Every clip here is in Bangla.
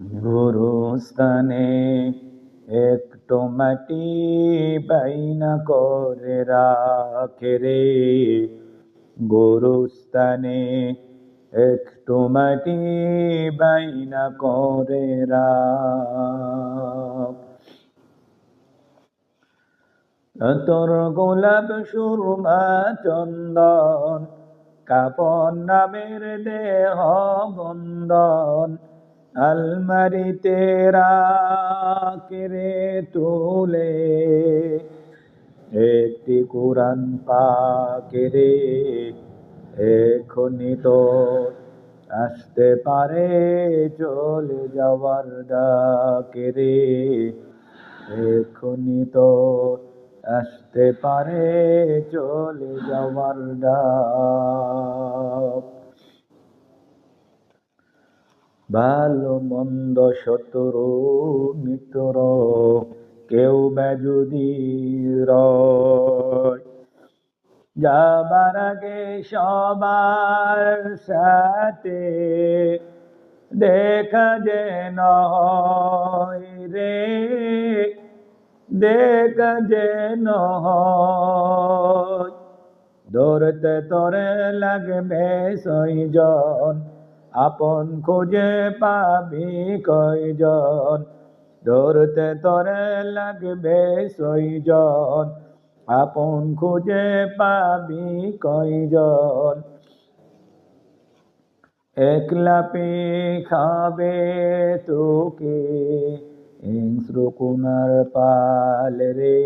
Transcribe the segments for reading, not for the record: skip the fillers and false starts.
গুরুস্থানে একটু মাটি বাইনা করে রাখে রে। গুরুস্থানে একটু মাটি বাইনা করে রাখ। তোর গোলাপ সুরমা চন্দন কাপন নামের দেহ বন্দন আলমারিতে রাখে রে তুলে। একটি কুরআন পাকে রে এখনি তো আসতে পারে চলে যাওয়ার ডাকে রে। এখনি তো আসতে পারে চলে যাওয়ার ডাক। ভালো মন্দ শত্রু মিত্র কেউ বা যদি রয়, যাবার আগে সবার সাথে দেখা যেন হয় রে। দেখা যেন হয়। ধরতে তোরে লাগবে ছয়জন, আপন খুঁজে পাবি কয়জন। ধরতে তোরে লাগবে ছয়জন, আপন খুঁজে পাবি কয়জন। একলা পেয়ে খাবে তোকে হিংস্র কুনার পাল রে।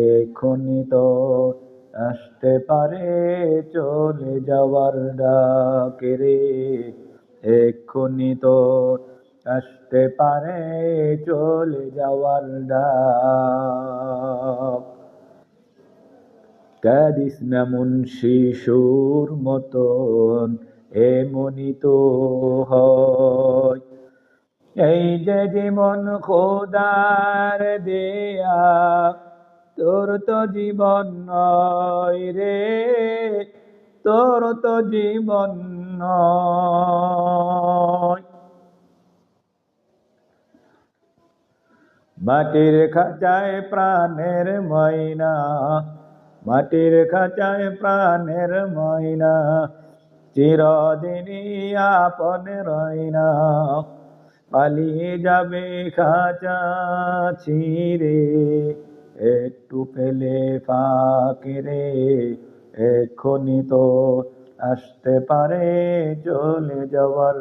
এখনি তো আসতে পারে চলে যাওয়ার ডাকে রে। এখনি তো আসতে পারে চলে যাওয়ার ডাক। কাদিস না মুন্সি সুর মতন এমনি তো হয়। এই যে জীবন খোদার দেয়া, তোর তো জীবন নয় রে। তোর তো জীবন নয়। মাটির খাঁচায় প্রাণের ময়না, মাটির খাঁচায় প্রাণের ময়না, চিরদিনই আপন রয়না। পালিয়ে যাবে খাঁচা ছিঁড়ে একটু পেলে ফাঁকে রে। এখনি তো আসতে পারে চলে যাওয়ার